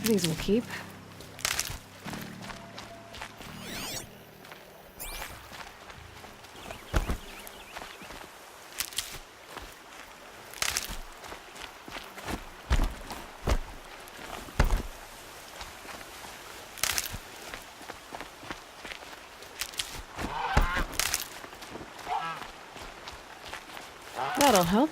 These will keep. That'll help.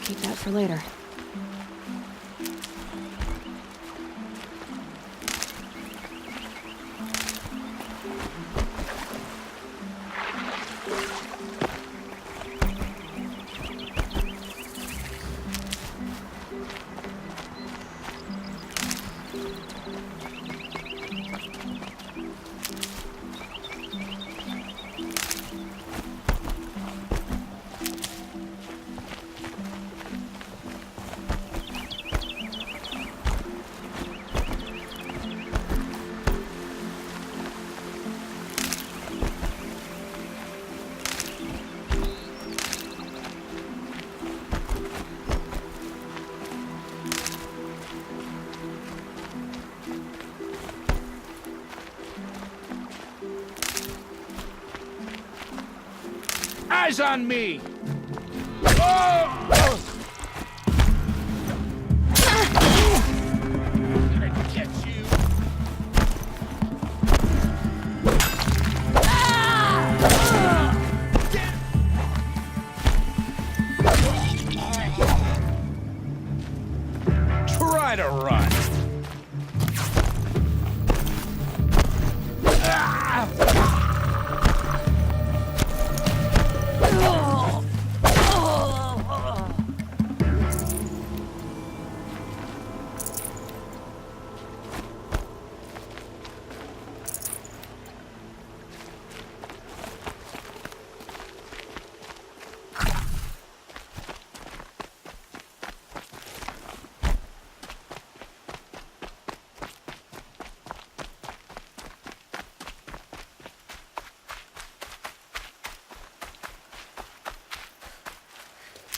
Keep that for later. Eyes on me! Oh! Gonna get you!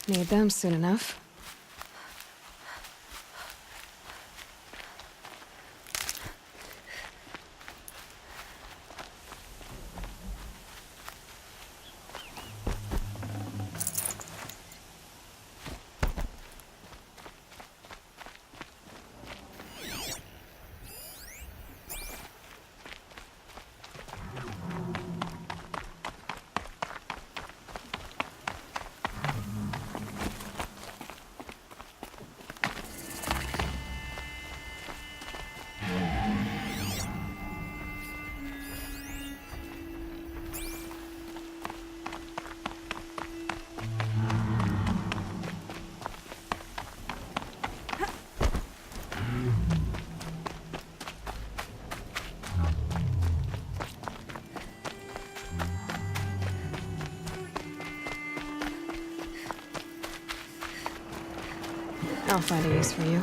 Need them soon enough. I'll find a use for you.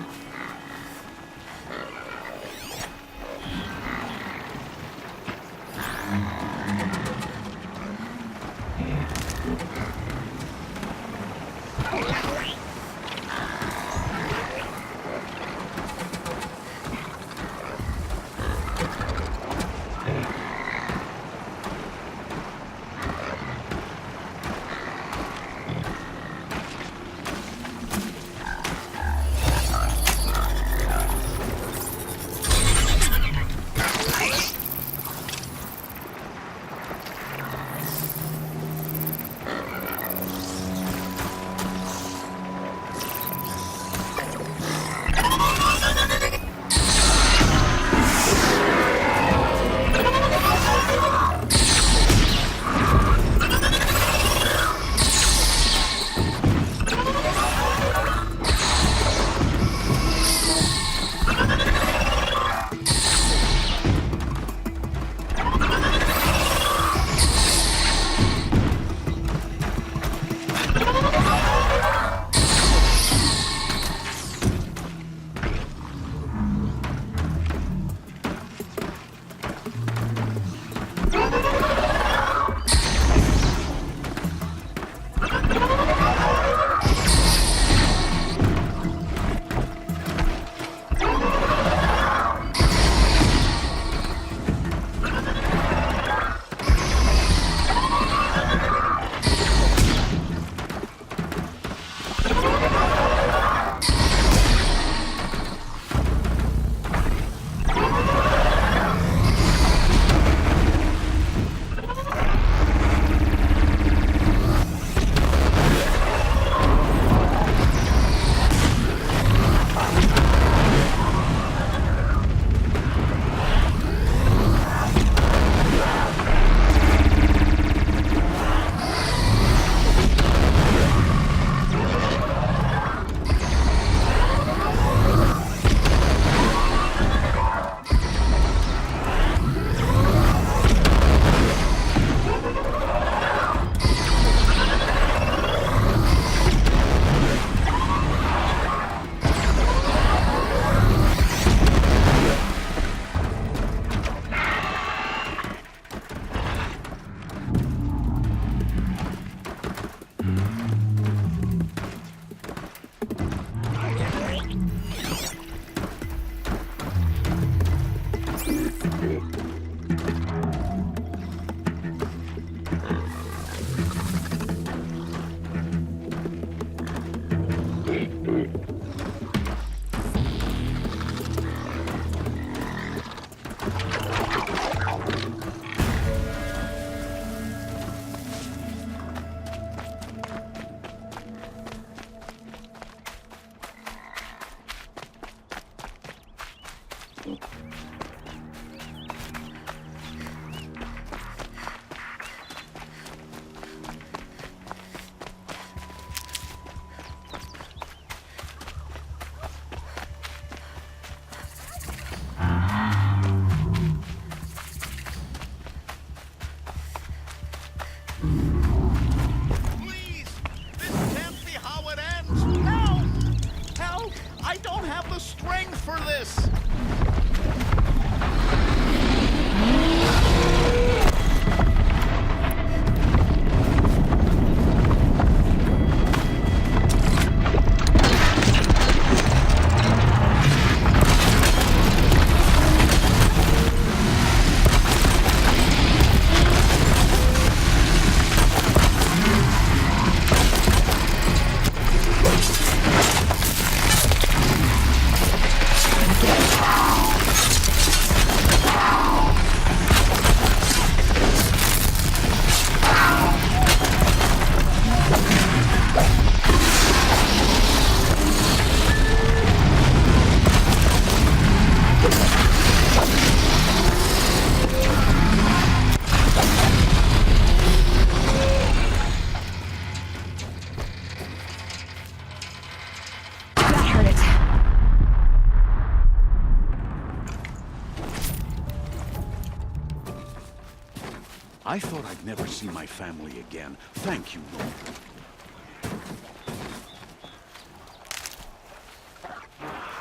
I thought I'd never see my family again. Thank you, Lord.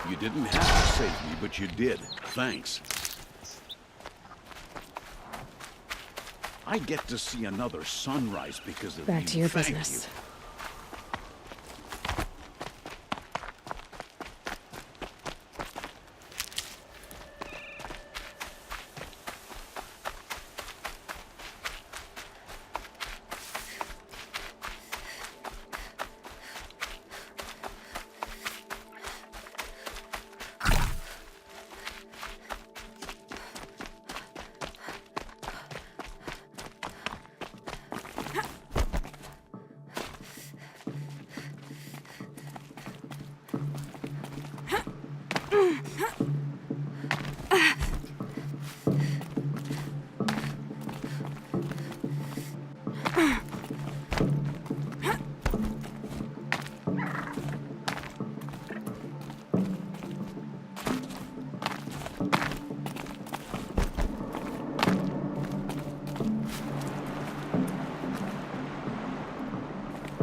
You didn't have to save me, but you did. Thanks. I get to see another sunrise because of you. Back to your Thank business. you.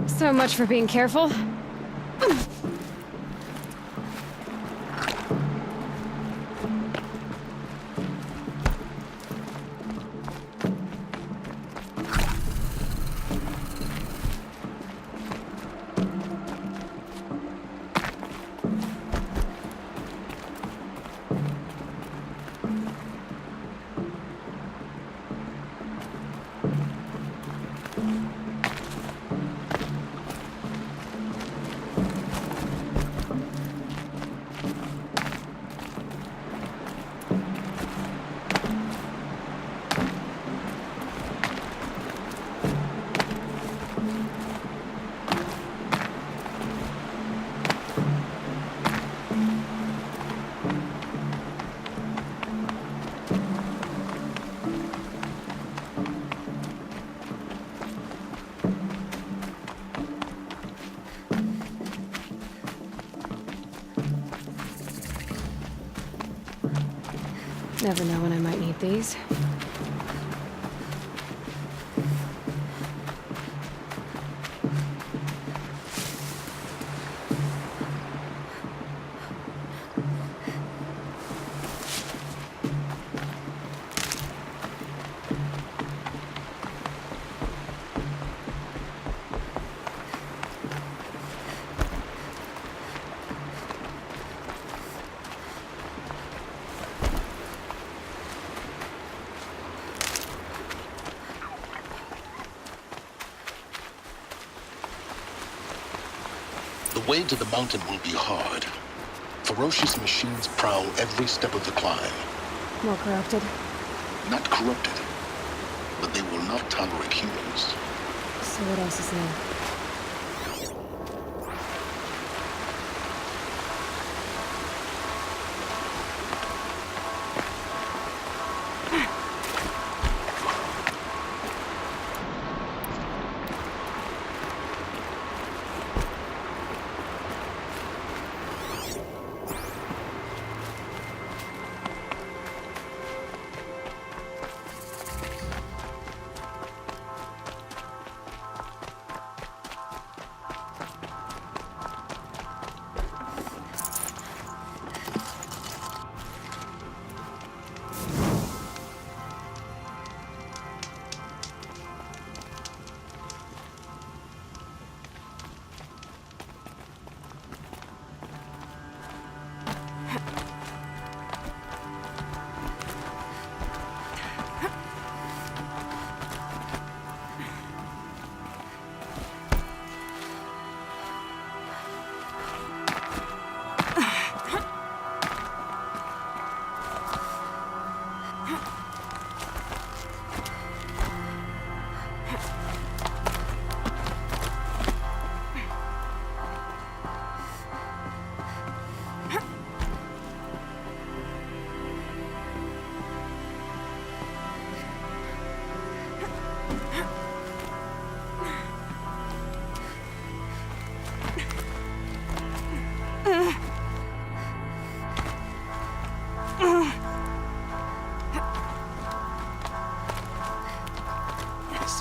So much for being careful. Never know when I might need these. The way to the mountain will be hard. Ferocious machines prowl every step of the climb. More corrupted. Not corrupted, but they will not tolerate humans. So what else is new?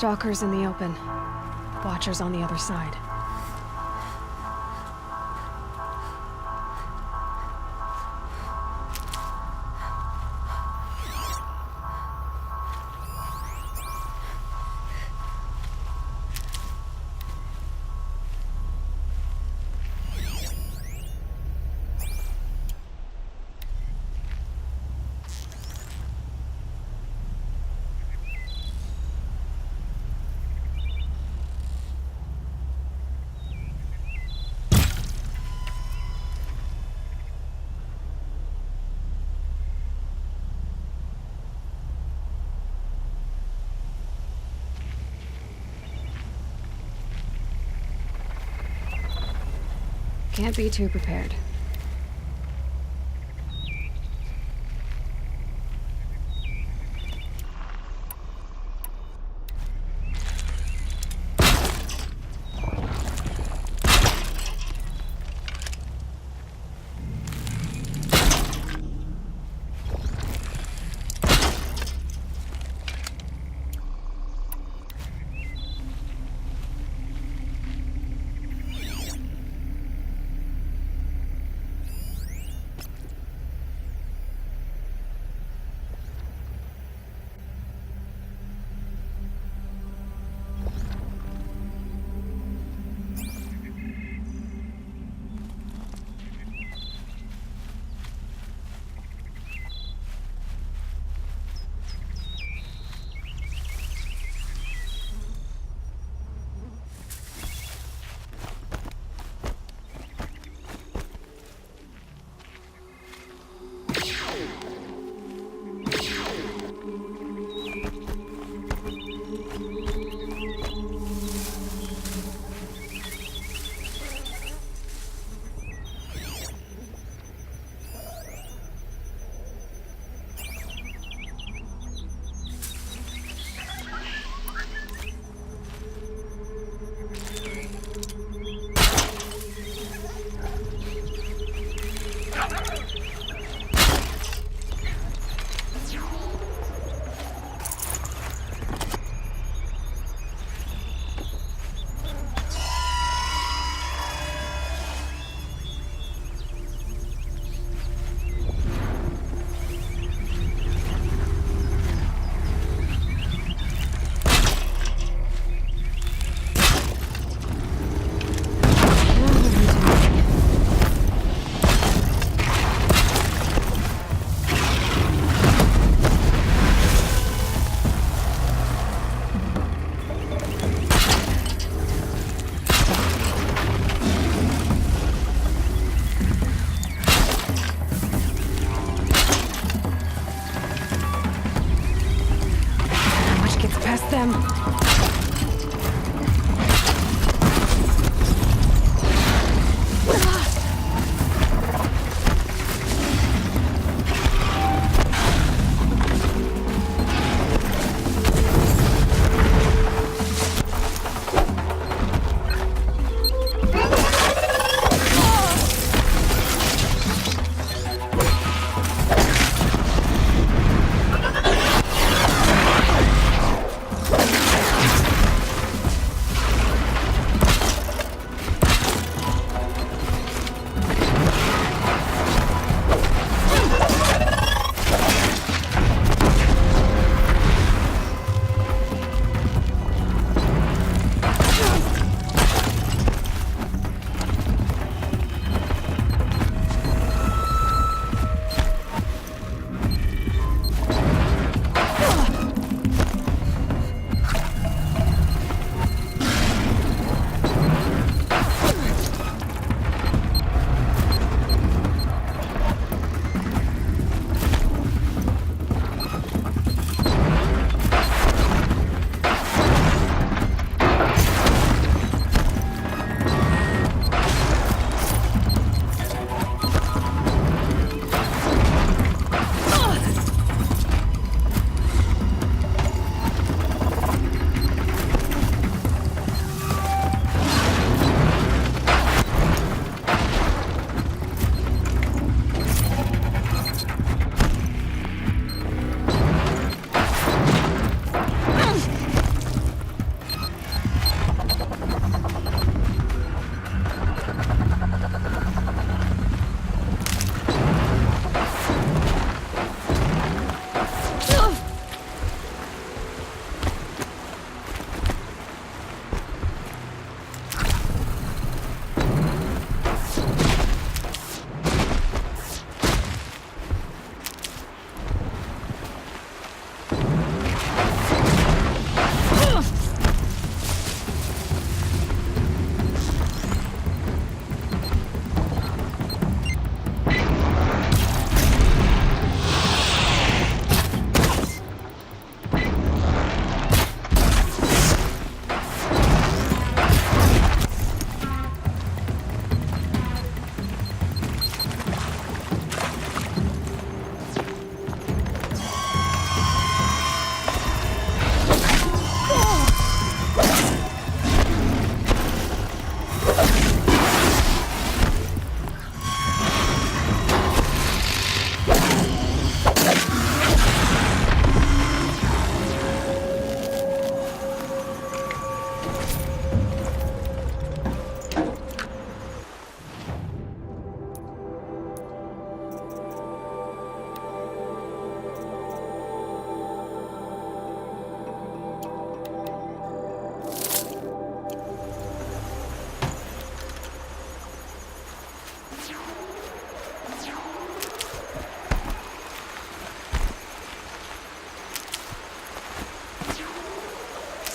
Stalkers in the open. Watchers on the other side. Can't be too prepared.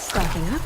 Stocking up.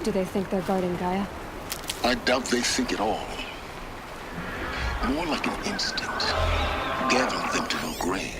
Do they think they're guarding Gaia? I doubt they think at all. More like an instinct, gathering them to her grave.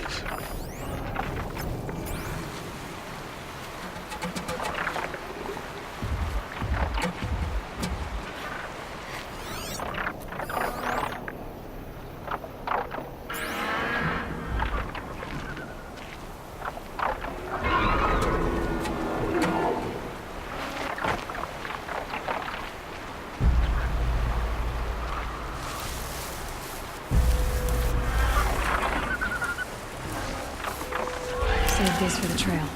Save this for the trail.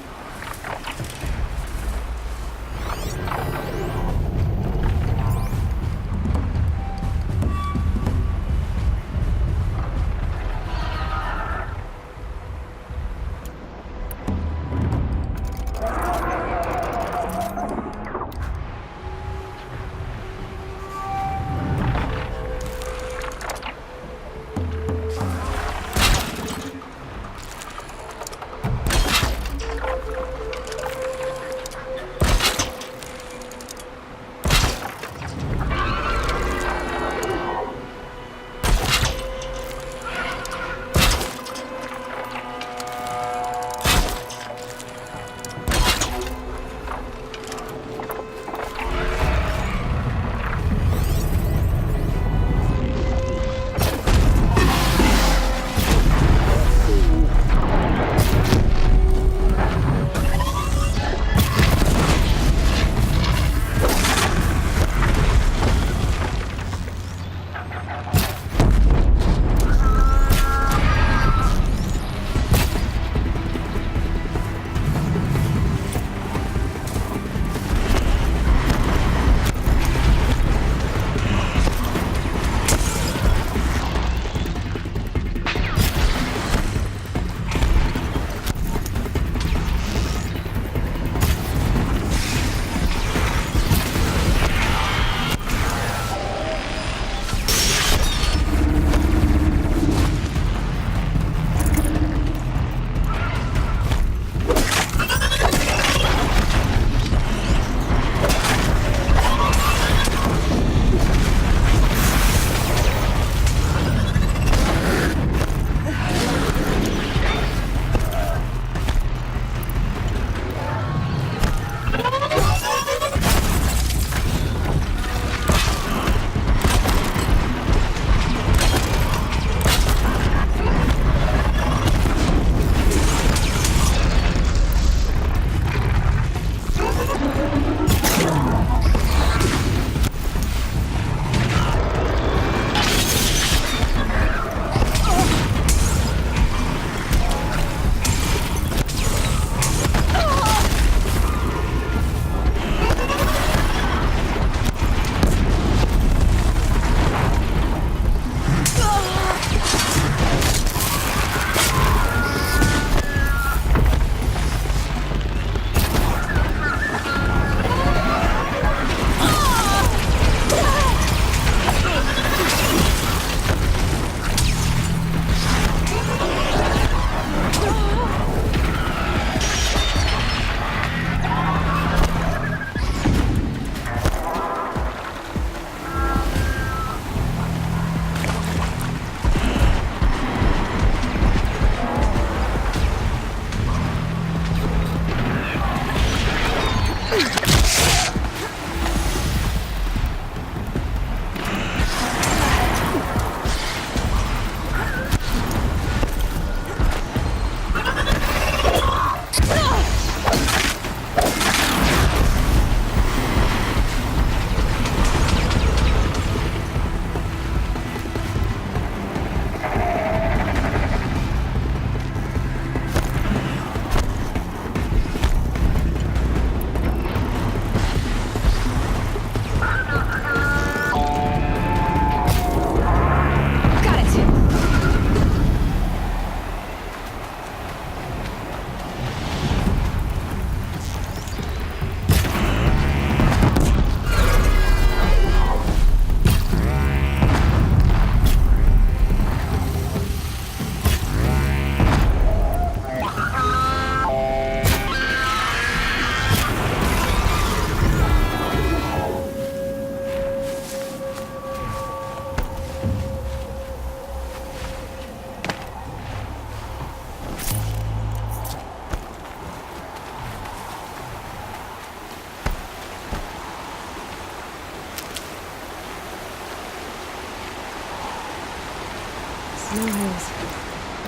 No haze.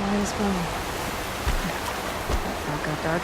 Light as bone. That got dark.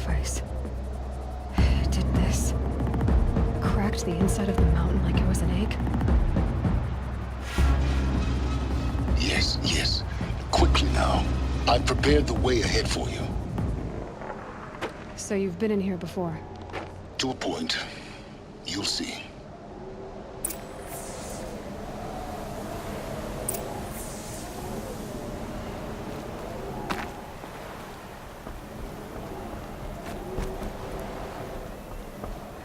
sacrifice. It did this. Cracked the inside of the mountain like it was an egg. Yes, yes. Quickly now. I've prepared the way ahead for you. So you've been in here before? To a point. You'll see.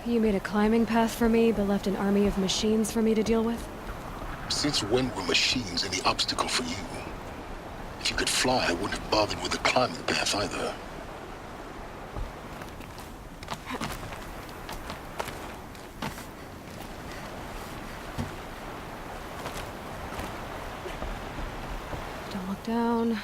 You made a climbing path for me, but left an army of machines for me to deal with? Since when were machines any obstacle for you? If you could fly, I wouldn't have bothered with the climbing path either. Don't look down.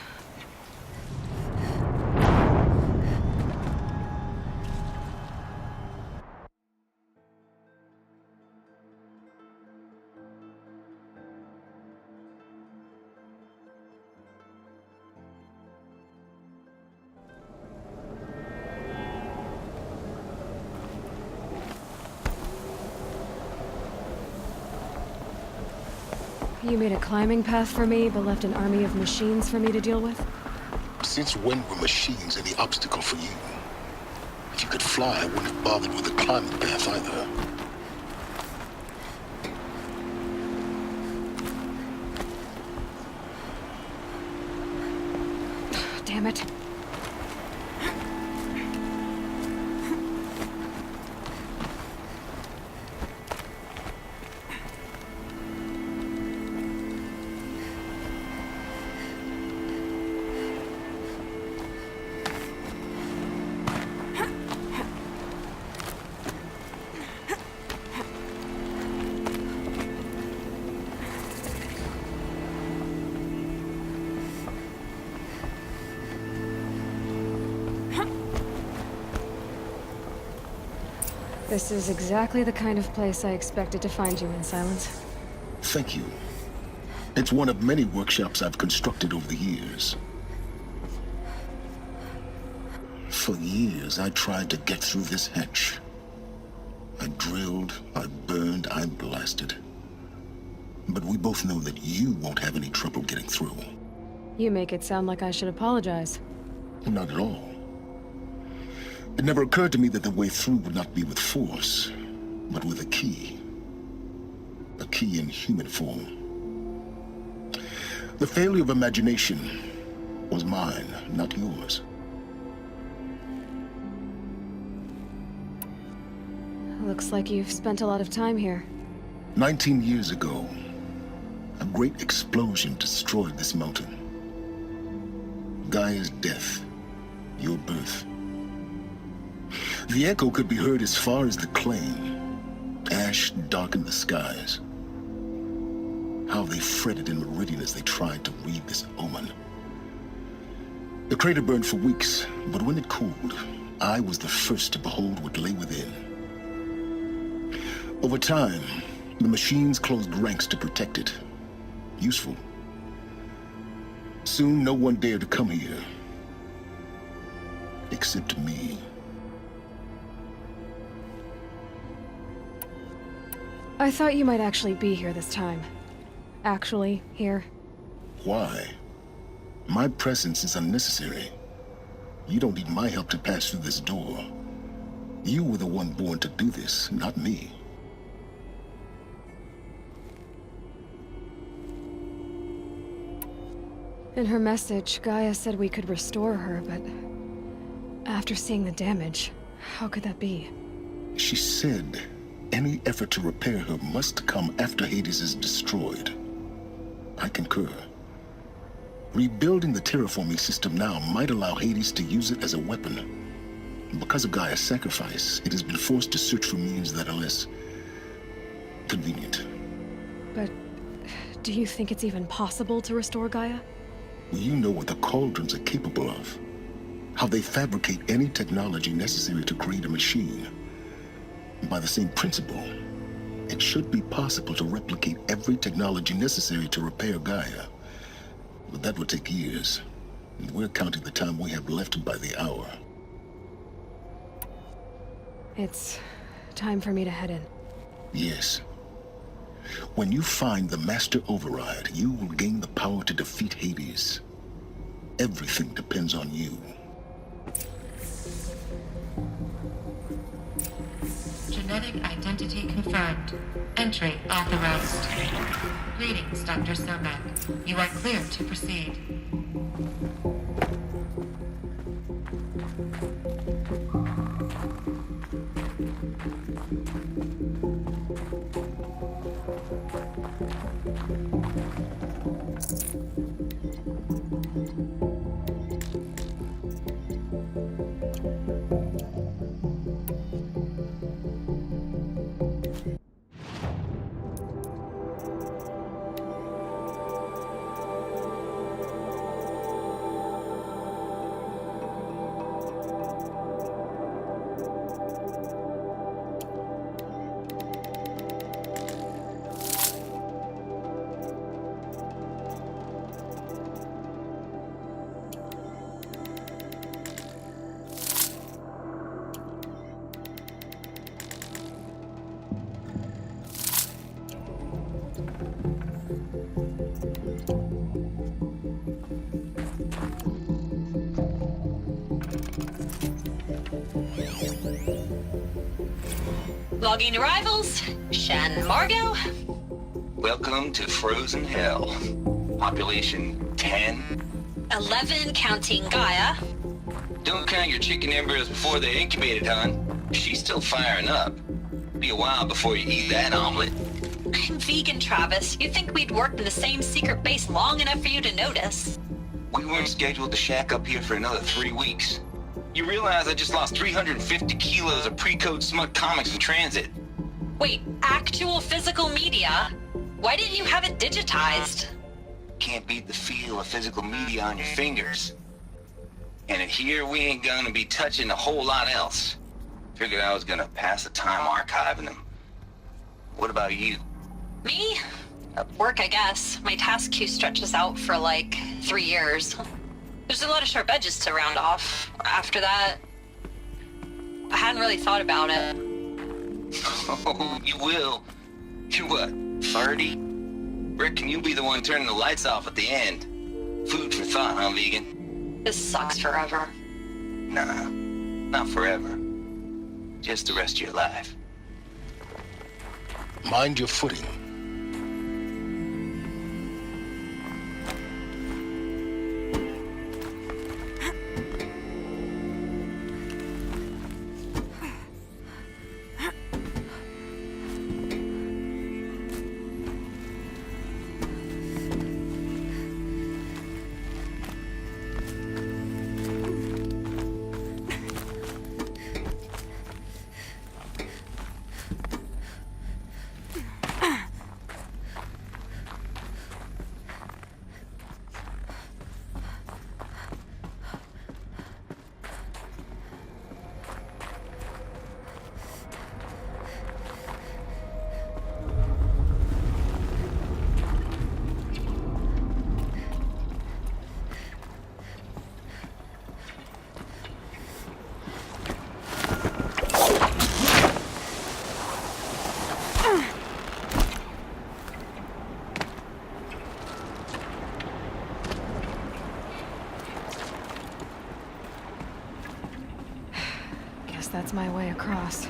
You made a climbing path for me, but left an army of machines for me to deal with? Since when were machines any obstacle for you? If you could fly, I wouldn't have bothered with the climbing path either. Damn it. This is exactly the kind of place I expected to find you in, Silence. Thank you. It's one of many workshops I've constructed over the years. For years, I tried to get through this hatch. I drilled, I burned, I blasted. But we both know that you won't have any trouble getting through. You make it sound like I should apologize. Not at all. It never occurred to me that the way through would not be with force, but with a key. A key in human form. The failure of imagination was mine, not yours. Looks like you've spent a lot of time here. 19 years ago, a great explosion destroyed this mountain. Gaia's death, your birth. The echo could be heard as far as the claim. Ash darkened the skies. How they fretted in Meridian as they tried to read this omen. The crater burned for weeks, but when it cooled, I was the first to behold what lay within. Over time, the machines closed ranks to protect it. Useful. Soon, no one dared to come here. Except me. I thought you might actually be here this time. Actually, here. Why? My presence is unnecessary. You don't need my help to pass through this door. You were the one born to do this, not me. In her message, Gaia said we could restore her, but after seeing the damage, how could that be? She said any effort to repair her must come after Hades is destroyed. I concur. Rebuilding the terraforming system now might allow Hades to use it as a weapon. Because of Gaia's sacrifice, it has been forced to search for means that are less convenient. But do you think it's even possible to restore Gaia? You know what the Cauldrons are capable of. How they fabricate any technology necessary to create a machine. By the same principle, it should be possible to replicate every technology necessary to repair Gaia. But that would take years, and we're counting the time we have left by the hour. It's time for me to head in. Yes. When you find the Master Override, you will gain the power to defeat Hades. Everything depends on you. Genetic identity confirmed. Entry authorized. Greetings, Dr. Somak. You are cleared to proceed. Logging arrivals. Shan Margot. Welcome to Frozen Hell. Population 10. 11 counting Gaia. Don't count your chicken embryos before they're incubated, hon. She's still firing up. Be a while before you eat that omelet. I'm vegan, Travis. You'd think we'd worked in the same secret base long enough for you to notice. We weren't scheduled to shack up here for another 3 weeks. You realize I just lost 350 kilos of pre-code smut comics in transit. Wait, actual physical media? Why didn't you have it digitized? Can't beat the feel of physical media on your fingers. And here we ain't gonna be touching a whole lot else. Figured I was gonna pass the time archiving them. What about you? Me? Work, I guess. My task queue stretches out for like 3 years. There's a lot of sharp edges to round off. After that, I hadn't really thought about it. Oh, you will. You're what, 30? Reckon you'll be the one turning the lights off at the end. Food for thought, huh, vegan? This sucks forever. Nah, not forever. Just the rest of your life. Mind your footing. That's my way across.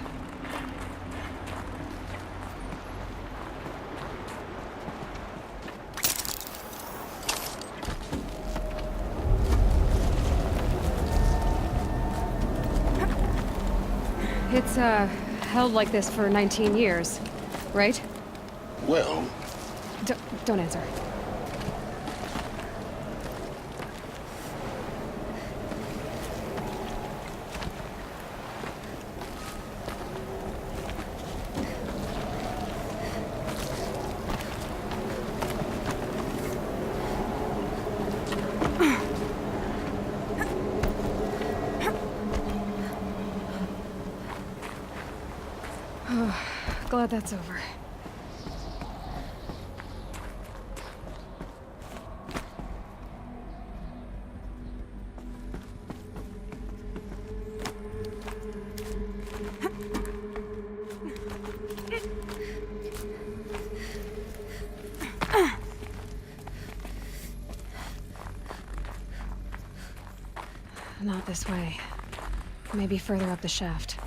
It's, held like this for 19 years, right? Well, Don't answer. Glad that's over. Not this way. Maybe further up the shaft.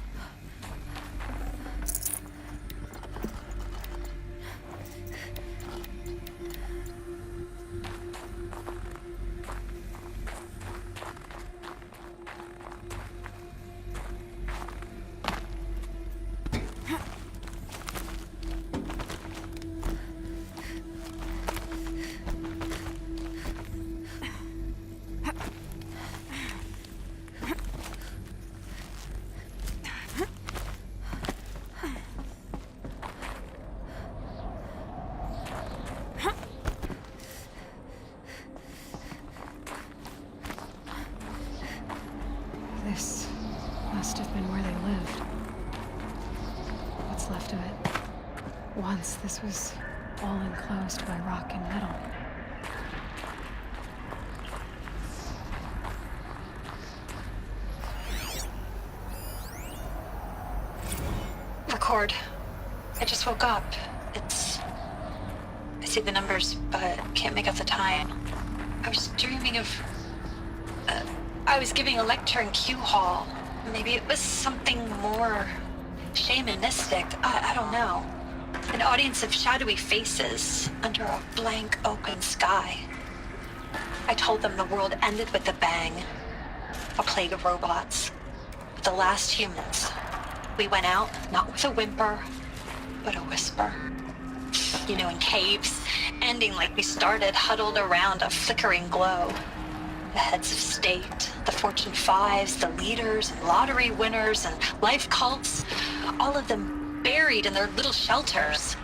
This must have been where they lived. What's left of it. Once this was all enclosed by rock and metal. Record. I just woke up. I see the numbers, but can't make out the time. I was dreaming of... I was giving a lecture in Q Hall. Maybe it was something more shamanistic. I don't know. An audience of shadowy faces under a blank open sky. I told them the world ended with a bang. A plague of robots. The last humans. We went out, not with a whimper, but a whisper. You know, in caves, ending like we started, huddled around a flickering glow. The heads of state, the Fortune 5s, the leaders and lottery winners and life cults, all of them buried in their little shelters.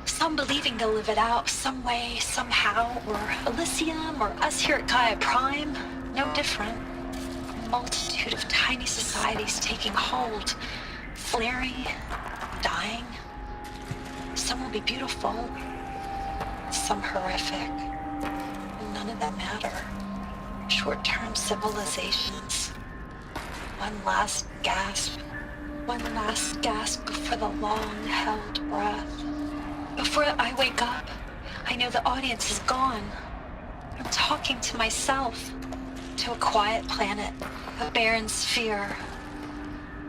Some believing they'll live it out some way, somehow, or Elysium, or us here at Gaia Prime, no different. A multitude of tiny societies taking hold, flaring, dying. Some will be beautiful, some horrific. None of them matter. Short-term civilizations. One last gasp before the long-held breath. Before I wake up, I know the audience is gone. I'm talking to myself, to a quiet planet, a barren sphere.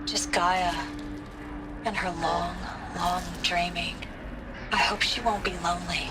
Just Gaia and her long, long dreaming. I hope she won't be lonely.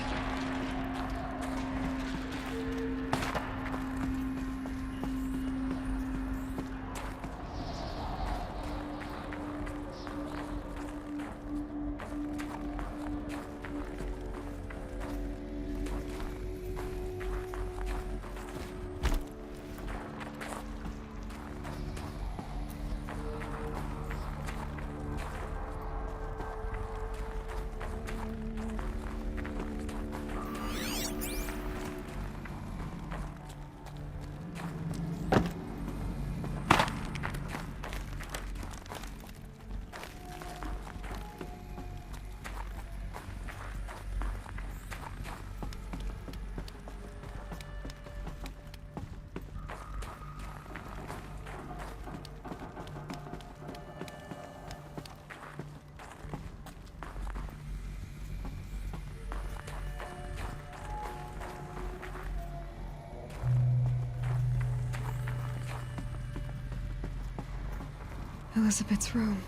Elizabeth's room.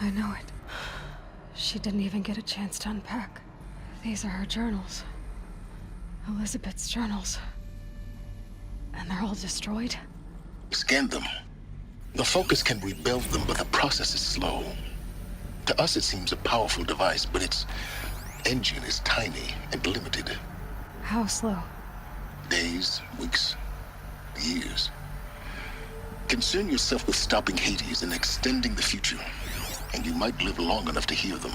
I know it. She didn't even get a chance to unpack. These are her journals. Elizabeth's journals. And they're all destroyed? Scan them. The Focus can rebuild them, but the process is slow. To us, it seems a powerful device, but its engine is tiny and limited. How slow? Days, weeks, years. Concern yourself with stopping Hades and extending the future, and you might live long enough to hear them.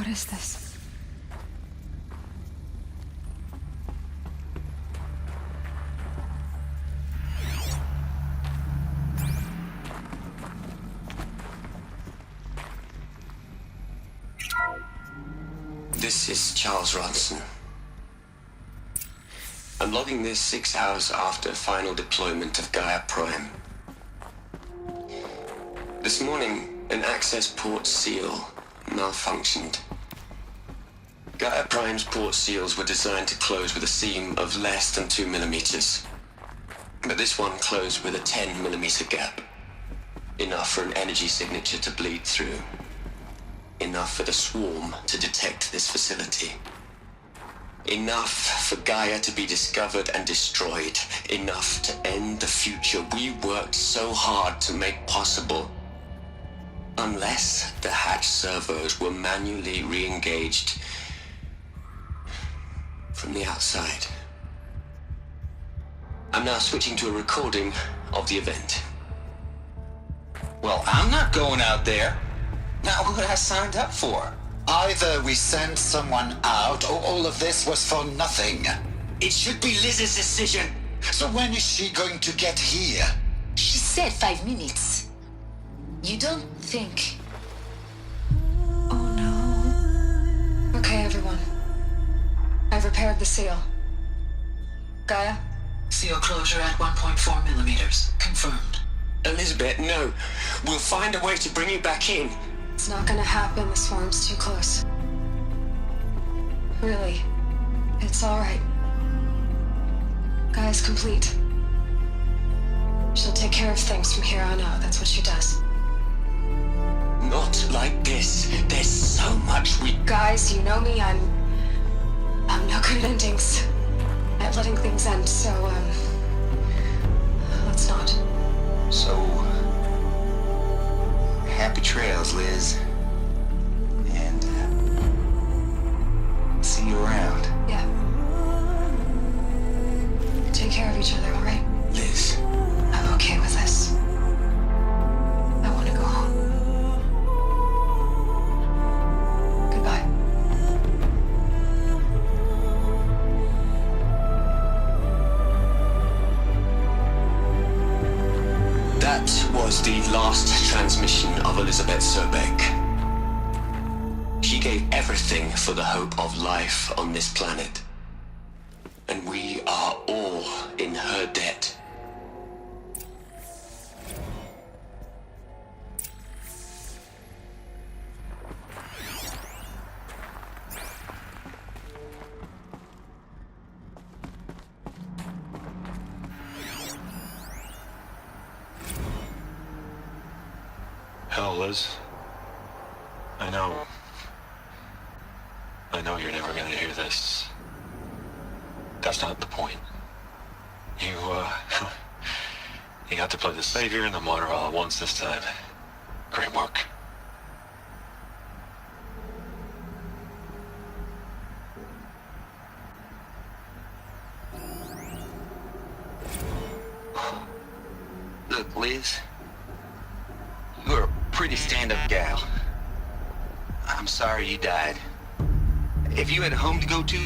What is this? This is Charles Ronson. I'm logging this 6 hours after final deployment of Gaia Prime. This morning, an access port seal malfunctioned. Gaia Prime's port seals were designed to close with a seam of less than 2 millimeters. But this one closed with a 10 millimeter gap. Enough for an energy signature to bleed through. Enough for the swarm to detect this facility. Enough for Gaia to be discovered and destroyed. Enough to end the future we worked so hard to make possible. Unless the hatch servos were manually re-engaged from the outside. I'm now switching to a recording of the event. Well, I'm not going out there. Not what I signed up for. Either we send someone out, or all of this was for nothing. It should be Liz's decision. So when is she going to get here? She said 5 minutes. You don't think... Oh no. Okay, everyone. I've repaired the seal. Gaia? Seal closure at 1.4 millimeters. Confirmed. Elizabeth, no. We'll find a way to bring you back in. It's not gonna happen. The swarm's too close. Really. It's alright. Gaia's complete. She'll take care of things from here on out. That's what she does. Not like this. There's so much we... Guys, you know me. I'm no good at endings. At letting things end, so, let's not. So, happy trails, Liz. And, see you around. Yeah. Take care of each other, alright? Liz. I'm okay with this. I want to go home. Goodbye. That was the last transmission of Elizabeth Sobek. She gave everything for the hope of life on this planet. And we are all in her debt. Hell, Liz. I know you're never gonna hear this. That's not the point. You got to play the savior and the martyr all at once this time. Great work. Look, Liz. You're a pretty stand-up gal. I'm sorry you died. If you had a home to go to,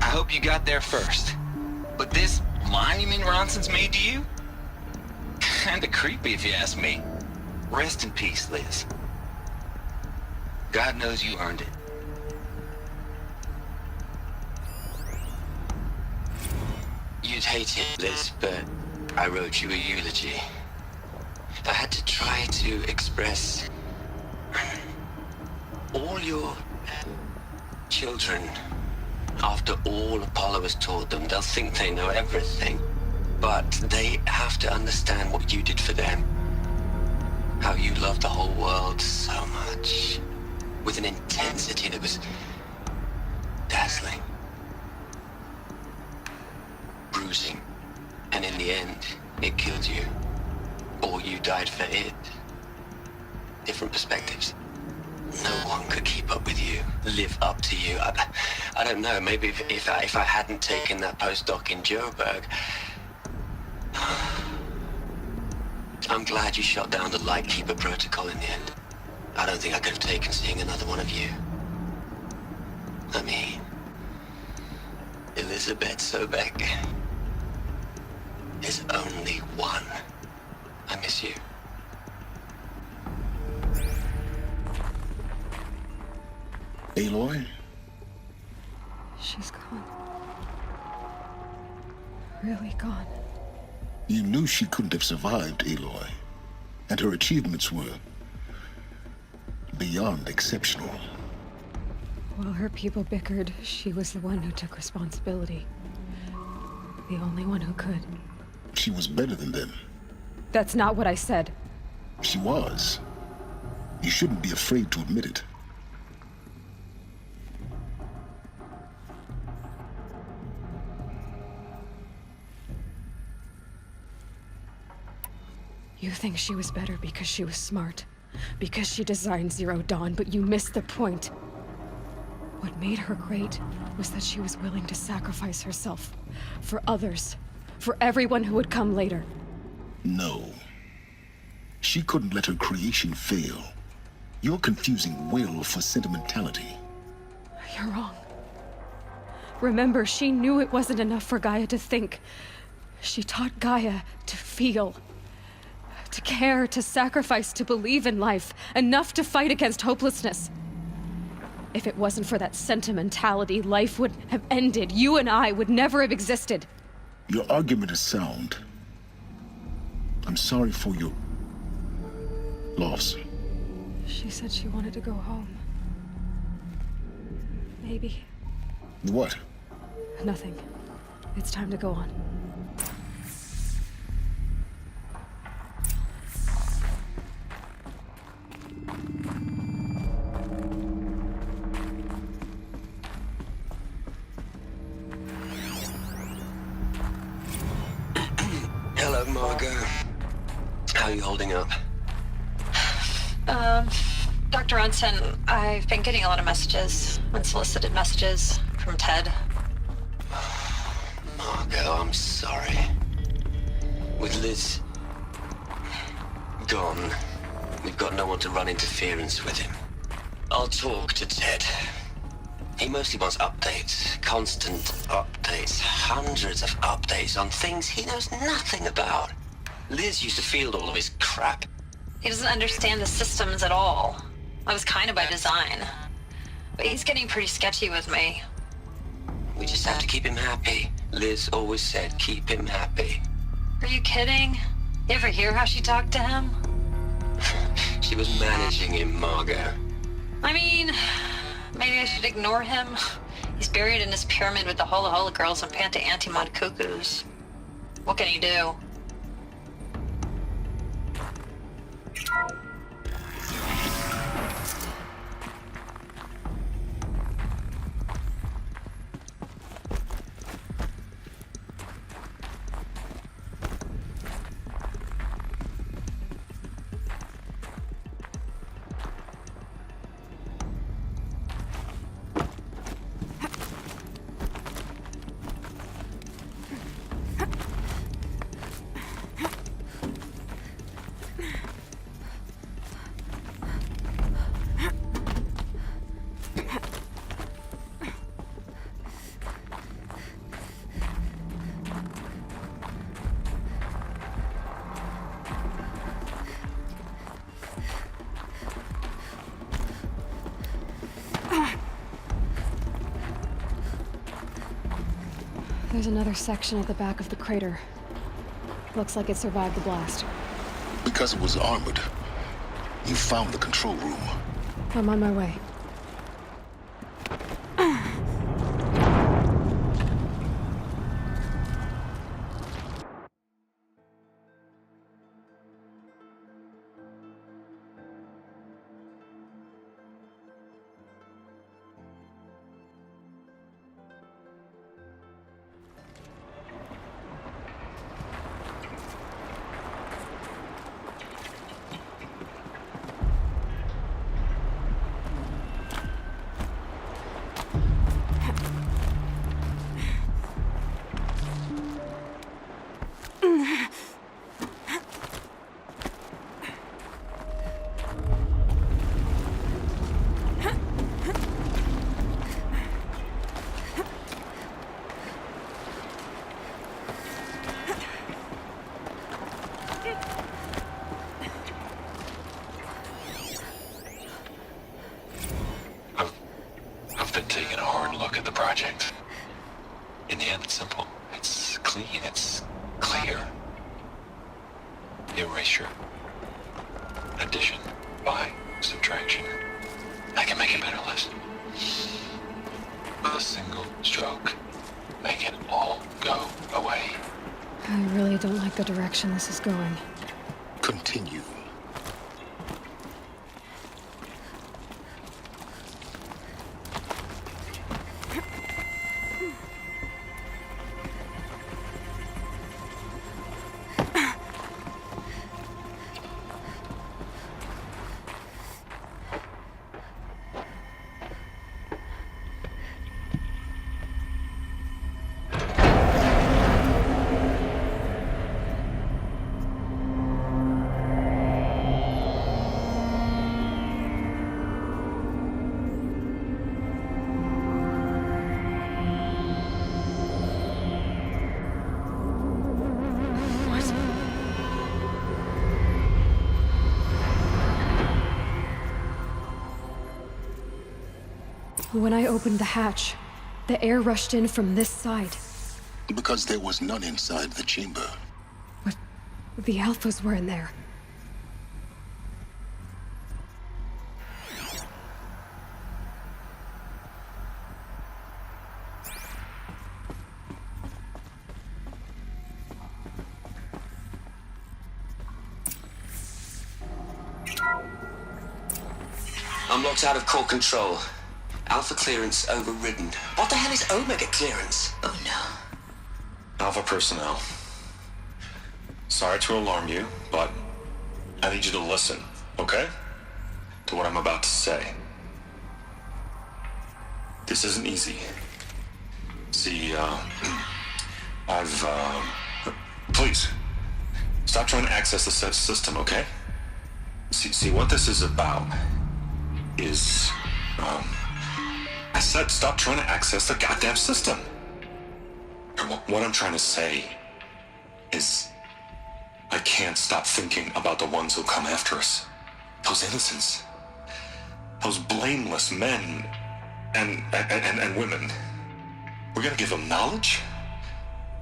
I hope you got there first. But this monument Ronson's made to you? Kinda creepy if you ask me. Rest in peace, Liz. God knows you earned it. You'd hate it, Liz, but I wrote you a eulogy. I had to try to express all your children. After all Apollo has taught them, they'll think they know everything. But they have to understand what you did for them. How you loved the whole world so much. With an intensity that was dazzling. Bruising. And in the end, it killed you. Or you died for it. Different perspectives. No one could keep up with you, live up to you. I don't know, maybe if I hadn't taken that postdoc in Joburg. I'm glad you shot down the Lightkeeper protocol in the end. I don't think I could have taken seeing another one of you. I mean, Elizabeth Sobek. There's only one. I miss you. Aloy? She's gone. Really gone. You knew she couldn't have survived, Aloy. And her achievements were beyond exceptional. While her people bickered, she was the one who took responsibility. The only one who could. She was better than them. That's not what I said. She was. You shouldn't be afraid to admit it. You think she was better because she was smart, because she designed Zero Dawn, but you missed the point. What made her great was that she was willing to sacrifice herself for others, for everyone who would come later. No. She couldn't let her creation fail. You're confusing will for sentimentality. You're wrong. Remember, she knew it wasn't enough for Gaia to think. She taught Gaia to feel. To care, to sacrifice, to believe in life, enough to fight against hopelessness. If it wasn't for that sentimentality, life would have ended. You and I would never have existed. Your argument is sound. I'm sorry for your loss. She said she wanted to go home. Maybe. What? Nothing. It's time to go on. Hello, Margot. How are you holding up? Dr. Unson, I've been getting a lot of messages, unsolicited messages from Ted. Margot, I'm sorry. With Liz gone, we've got no one to run interference with him. I'll talk to Ted. He mostly wants updates, constant updates, hundreds of updates on things he knows nothing about. Liz used to field all of his crap. He doesn't understand the systems at all. That was kind of by design. But he's getting pretty sketchy with me. We just have to keep him happy. Liz always said keep him happy. Are you kidding? You ever hear how she talked to him? She was managing him, Margot. I mean, maybe I should ignore him. He's buried in his pyramid with the Hola Hola girls and Panta Antimod cuckoos. What can he do? There's another section at the back of the crater. Looks like it survived the blast. Because it was armored, you found the control room. I'm on my way. In the end, it's simple. It's clean. It's clear. Erasure. Addition. By. Subtraction. I can make a better list. With a single stroke. Make it all go away. I really don't like the direction this is going. Continue. When I opened the hatch, the air rushed in from this side. Because there was none inside the chamber. But the Alphas were in there. I'm locked out of core control. Alpha clearance overridden. What the hell is Omega clearance? Oh no. Alpha personnel. Sorry to alarm you, but I need you to listen, okay? To what I'm about to say. This isn't easy. See, please, stop trying to access the system, okay? See, what this is about is, I said stop trying to access the goddamn system. And what I'm trying to say is I can't stop thinking about the ones who come after us. Those innocents. Those blameless men and women. We're gonna give them knowledge?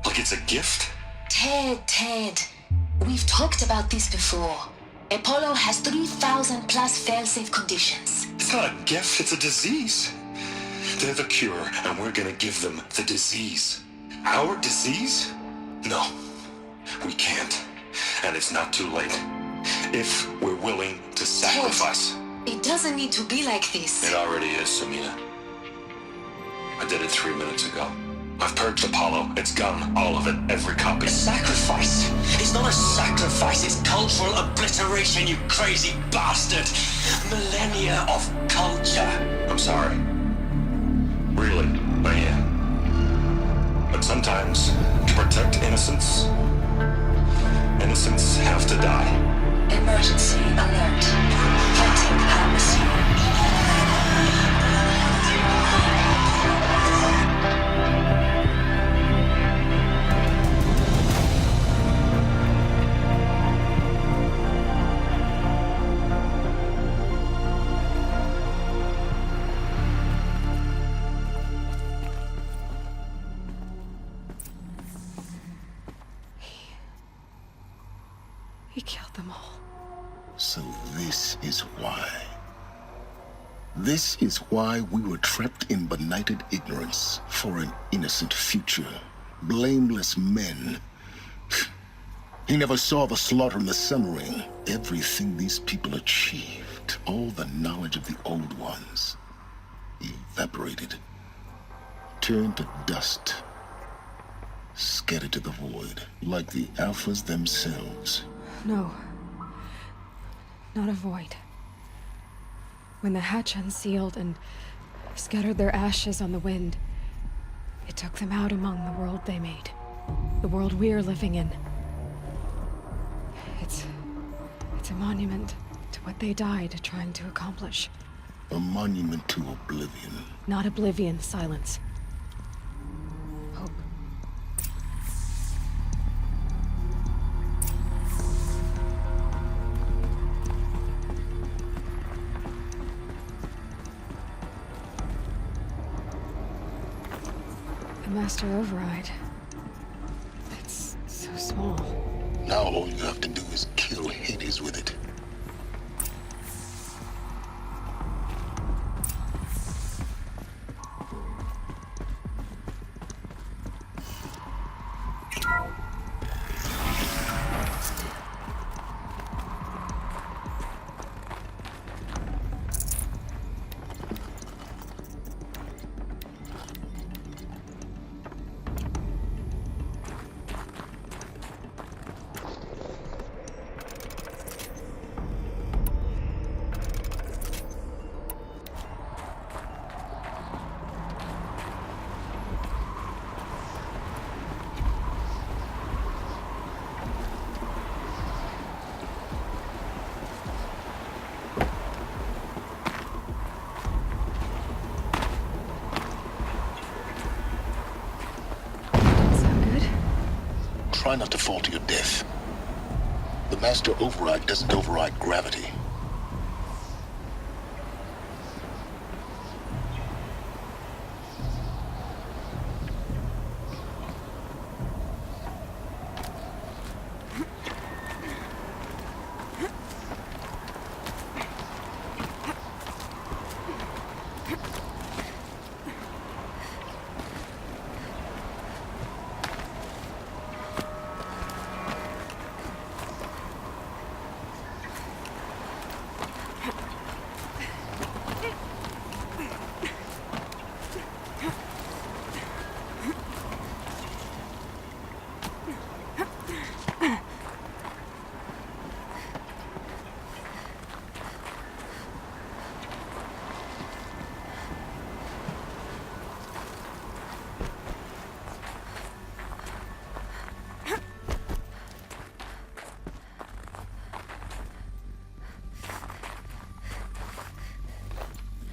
Like it's a gift? Ted. We've talked about this before. Apollo has 3,000 plus fail-safe conditions. It's not a gift, it's a disease. They're the cure, and we're gonna give them the disease. Our disease? No, we can't. And it's not too late. If we're willing to sacrifice. It doesn't need to be like this. It already is, Samina. I did it 3 minutes ago. I've purged Apollo. It's gone. All of it. Every copy. A sacrifice? It's not a sacrifice. It's cultural obliteration, you crazy bastard. Millennia of culture. I'm sorry. Really, I am. But sometimes, to protect innocence, innocents have to die. Emergency alert. Fighting atmosphere. He killed them all. So this is why. This is why we were trapped in benighted ignorance for an innocent future. Blameless men. He never saw the slaughter in the Sun Ring. Everything these people achieved, all the knowledge of the old ones, evaporated, turned to dust, scattered to the void, like the Alphas themselves. No. Not a void. When the hatch unsealed and scattered their ashes on the wind, it took them out among the world they made. The world we're living in. It's a monument to what they died trying to accomplish. A monument to oblivion. Not oblivion, silence. Hope. The Master Override. It's so small. Now all you have to do is kill Hades with it. Try not to fall to your death. The Master Override doesn't override gravity.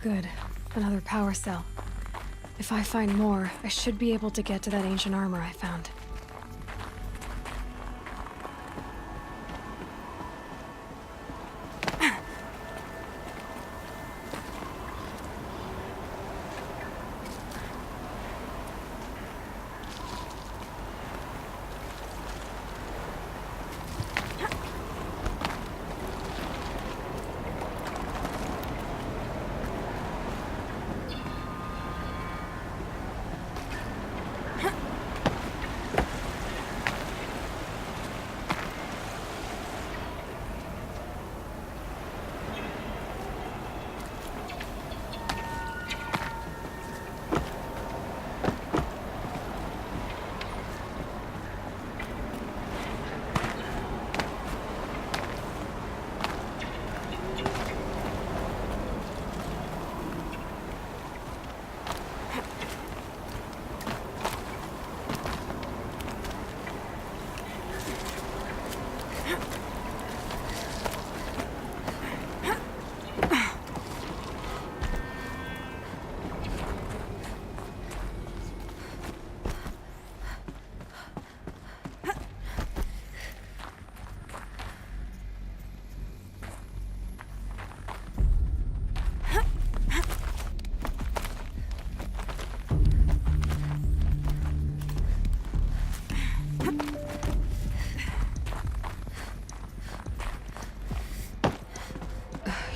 Good. Another power cell. If I find more, I should be able to get to that ancient armor I found.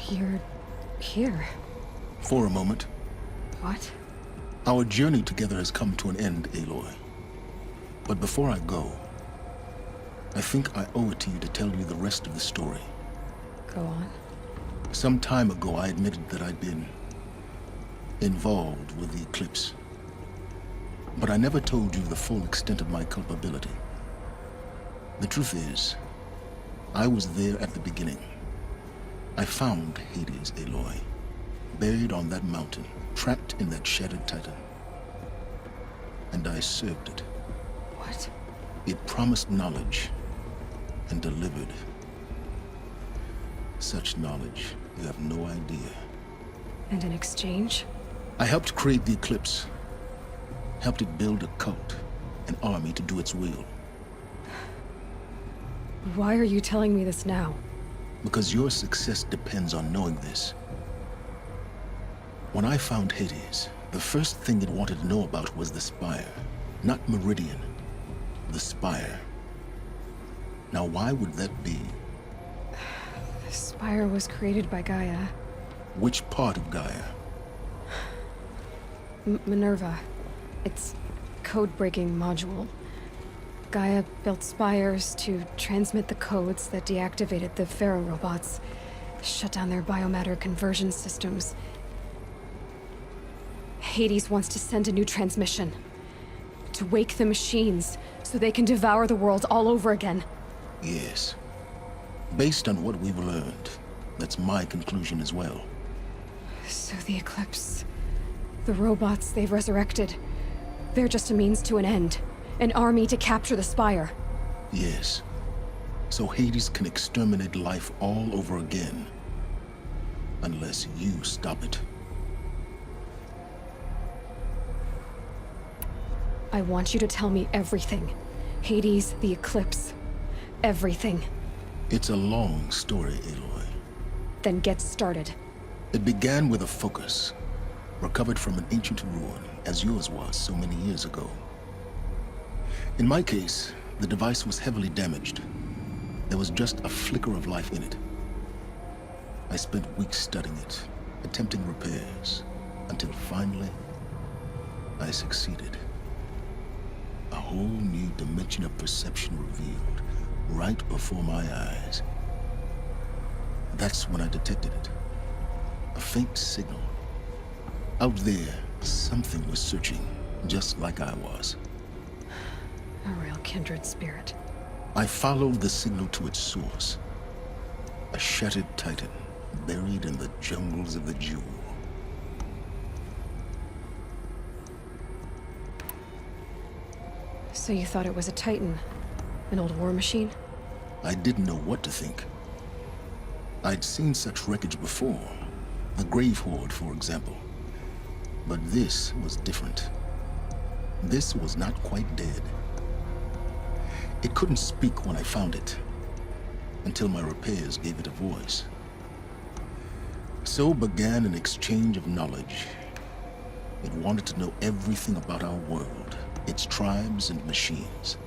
You're here. For a moment. What? Our journey together has come to an end, Aloy. But before I go, I think I owe it to you to tell you the rest of the story. Go on. Some time ago, I admitted that I'd been involved with the Eclipse. But I never told you the full extent of my culpability. The truth is, I was there at the beginning. I found Hades, Aloy, buried on that mountain, trapped in that shattered titan. And I served it. What? It promised knowledge and delivered. Such knowledge, you have no idea. And in exchange? I helped create the Eclipse. Helped it build a cult, an army to do its will. Why are you telling me this now? Because your success depends on knowing this. When I found Hades, the first thing it wanted to know about was the Spire. Not Meridian. The Spire. Now, why would that be? The Spire was created by Gaia. Which part of Gaia? Minerva. It's code-breaking module. Gaia built spires to transmit the codes that deactivated the Pharaoh robots, shut down their biomatter conversion systems. Hades wants to send a new transmission. To wake the machines, so they can devour the world all over again. Yes. Based on what we've learned, that's my conclusion as well. So the Eclipse... the robots they've resurrected... they're just a means to an end. An army to capture the Spire. Yes. So Hades can exterminate life all over again. Unless you stop it. I want you to tell me everything. Hades, the Eclipse. Everything. It's a long story, Aloy. Then get started. It began with a focus. Recovered from an ancient ruin, as yours was so many years ago. In my case, the device was heavily damaged. There was just a flicker of life in it. I spent weeks studying it, attempting repairs, until finally, I succeeded. A whole new dimension of perception revealed, right before my eyes. That's when I detected it. A faint signal. Out there, something was searching, just like I was. A real kindred spirit. I followed the signal to its source. A shattered titan, buried in the jungles of the Jewel. So you thought it was a Titan? An old war machine? I didn't know what to think. I'd seen such wreckage before. The Grave Horde, for example. But this was different. This was not quite dead. It couldn't speak when I found it, until my repairs gave it a voice. So began an exchange of knowledge. It wanted to know everything about our world, its tribes and machines.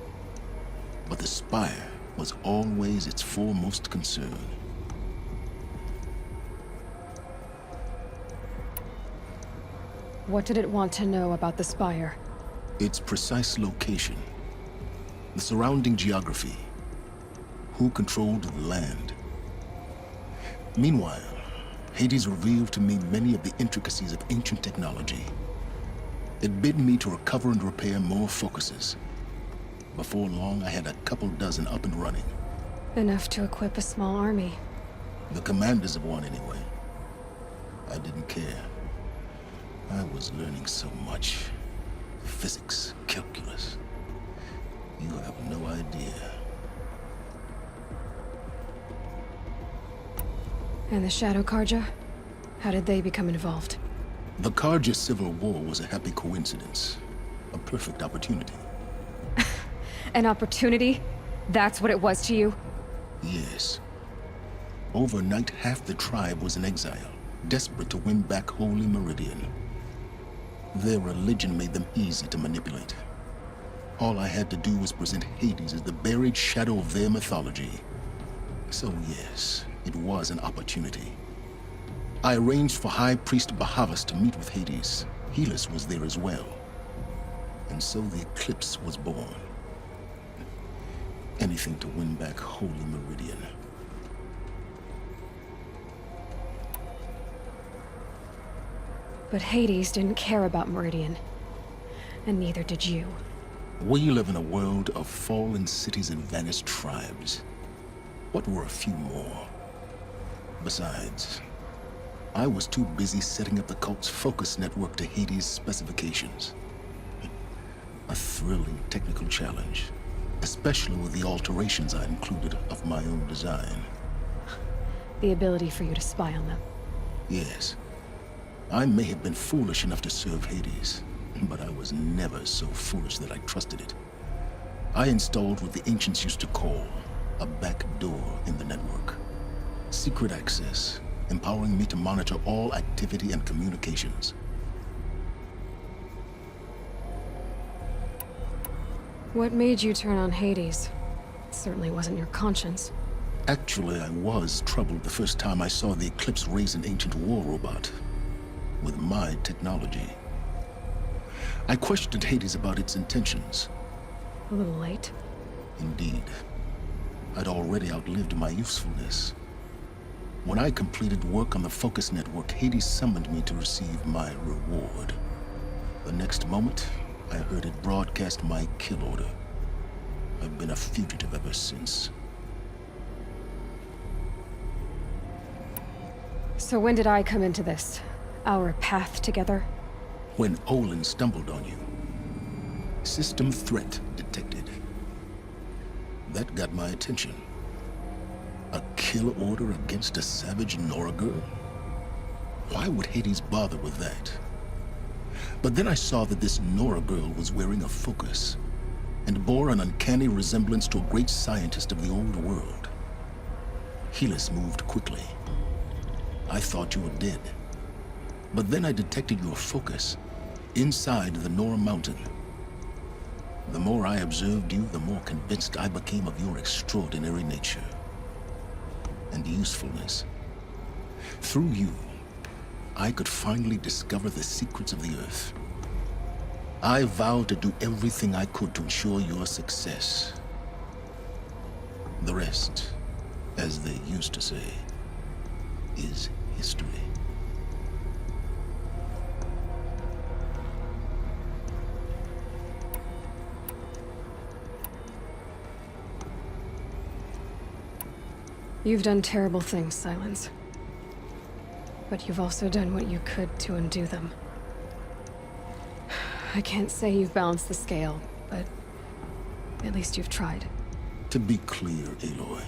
But the Spire was always its foremost concern. What did it want to know about the Spire? Its precise location. The surrounding geography. Who controlled the land. Meanwhile, Hades revealed to me many of the intricacies of ancient technology. It bid me to recover and repair more focuses. Before long, I had a couple dozen up and running. Enough to equip a small army. The commanders of one, anyway. I didn't care. I was learning so much. Physics, calculus. You have no idea. And the Shadow Carja? How did they become involved? The Carja Civil War was a happy coincidence. A perfect opportunity. An opportunity? That's what it was to you? Yes. Overnight, half the tribe was in exile, desperate to win back Holy Meridian. Their religion made them easy to manipulate. All I had to do was present Hades as the buried shadow of their mythology. So yes, it was an opportunity. I arranged for High Priest Bahavas to meet with Hades. Helis was there as well. And so the Eclipse was born. Anything to win back Holy Meridian. But Hades didn't care about Meridian. And neither did you. We live in a world of fallen cities and vanished tribes. What were a few more? Besides, I was too busy setting up the cult's focus network to Hades' specifications. A thrilling technical challenge, especially with the alterations I included of my own design. The ability for you to spy on them. Yes. I may have been foolish enough to serve Hades, but I was never so foolish that I trusted it. I installed what the ancients used to call a back door in the network. Secret access, empowering me to monitor all activity and communications. What made you turn on Hades? It certainly wasn't your conscience. Actually, I was troubled the first time I saw the Eclipse raise an ancient war robot with my technology. I questioned Hades about its intentions. A little late. Indeed. I'd already outlived my usefulness. When I completed work on the Focus Network, Hades summoned me to receive my reward. The next moment, I heard it broadcast my kill order. I've been a fugitive ever since. So when did I come into this? Our path together? When Olin stumbled on you. System threat detected. That got my attention. A kill order against a savage Nora girl? Why would Hades bother with that? But then I saw that this Nora girl was wearing a focus and bore an uncanny resemblance to a great scientist of the old world. Helis moved quickly. I thought you were dead. But then I detected your focus inside the Nora mountain. The more I observed you, the more convinced I became of your extraordinary nature and usefulness. Through you, I could finally discover the secrets of the Earth. I vowed to do everything I could to ensure your success. The rest, as they used to say, is history. You've done terrible things, Silence. But you've also done what you could to undo them. I can't say you've balanced the scale, but at least you've tried. To be clear, Aloy,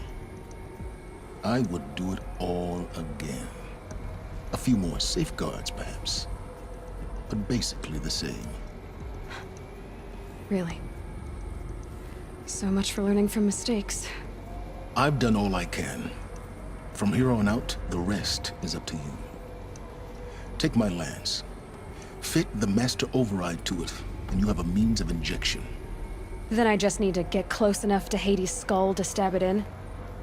I would do it all again. A few more safeguards, perhaps, but basically the same. Really? So much for learning from mistakes. I've done all I can. From here on out, the rest is up to you. Take my lance. Fit the Master Override to it, and you have a means of injection. Then I just need to get close enough to Hades' skull to stab it in?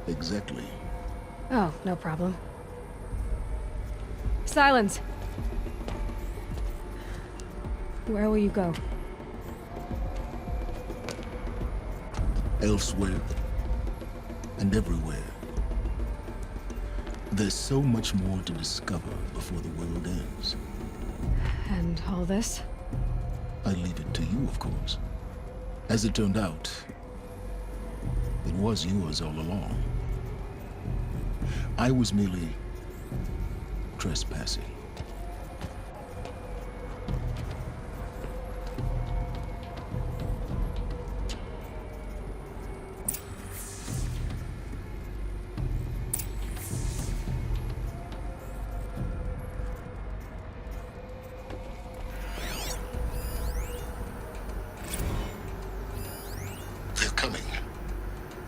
Exactly. Oh, no problem. Silence! Where will you go? Elsewhere. And everywhere. There's so much more to discover before the world ends. And all this? I leave it to you, of course. As it turned out, it was yours all along. I was merely trespassing.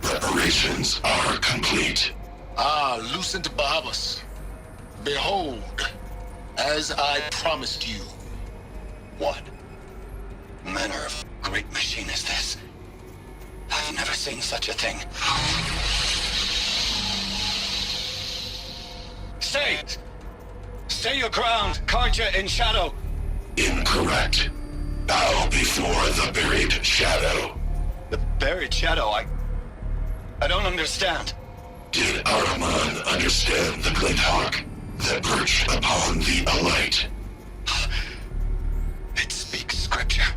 Preparations are complete. Ah, Lucent Bahavas. Behold, as I promised you. What manner of great machine is this? I've never seen such a thing. Stay! Stay your ground, Carja in shadow! Incorrect. Bow before the buried shadow. The buried shadow? I don't understand. Did Ahriman understand the glint hawk that perched upon the alight? It speaks scripture.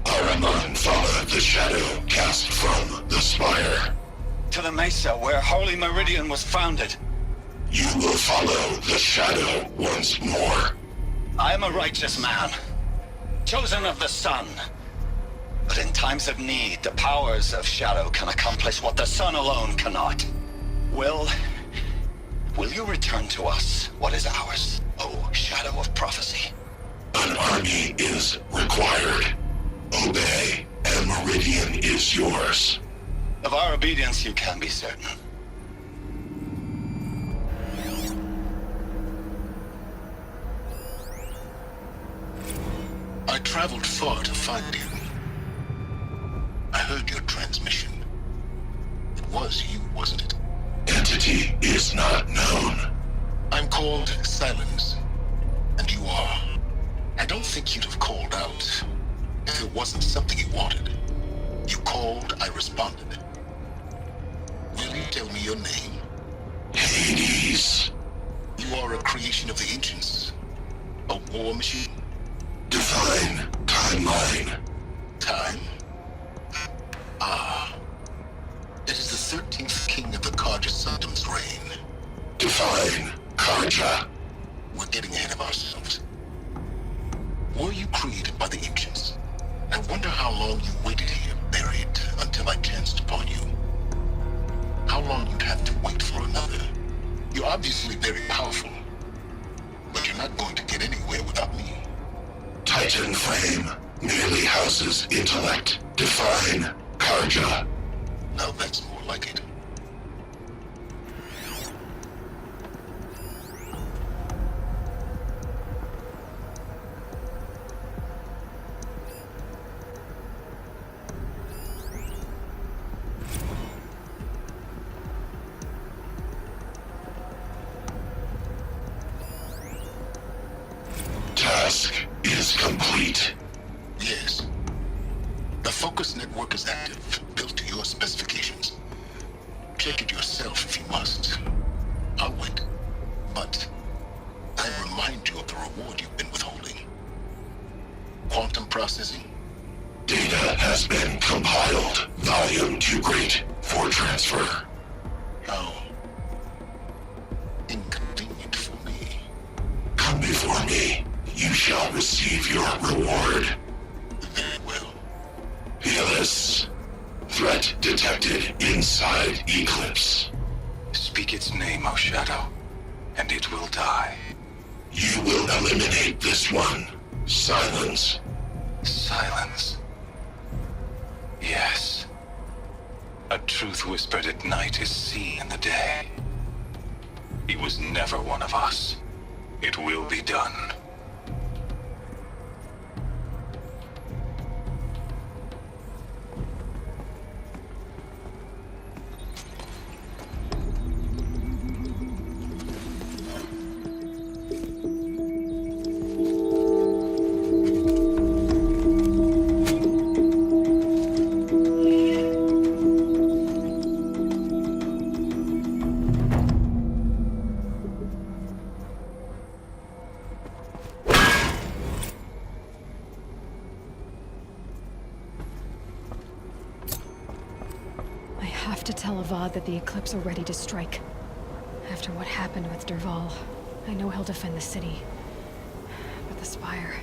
Ahriman followed the shadow cast from the spire. To the mesa where Holy Meridian was founded. You will follow the shadow once more. I am a righteous man, chosen of the sun. But in times of need, the powers of shadow can accomplish what the sun alone cannot. Will you return to us what is ours, O Shadow of Prophecy? An army is required. Obey, and Meridian is yours. Of our obedience you can be certain. I traveled far to find him. I heard your transmission. It was you, wasn't it? Entity is not known. I'm called Silence, and you are. I don't think you'd have called out if it wasn't something you wanted. You called, I responded. Will you tell me your name? Hades. You are a creation of the ancients. A war machine? Define timeline. Time? Ah. It is the 13th king of the Karja Sanctum's reign. Define Karja. We're getting ahead of ourselves. Were you created by the ancients? I wonder how long you waited here, buried, until I chanced upon you. How long you'd have to wait for another. You're obviously very powerful, but you're not going to get anywhere without me. Titan Flame merely houses intellect. Define Karja. Now that's more like it. Task is complete. Yes. The Focus Network is active, built to your specifications. Check it yourself if you must. I'll wait. But I remind you of the reward you've been withholding. Quantum processing. Data has been compiled. Volume too great for transfer. How inconvenient for me. Come before me. You shall receive your reward. Very well. Helis. Threat detected inside Eclipse. Speak its name, O Shadow, and it will die. You will eliminate this one. Silence. Silence. Yes. A truth whispered at night is seen in the day. He was never one of us. It will be done. I have to tell Avad that the Eclipse are ready to strike. After what happened with Dervahl, I know he'll defend the city. But the Spire...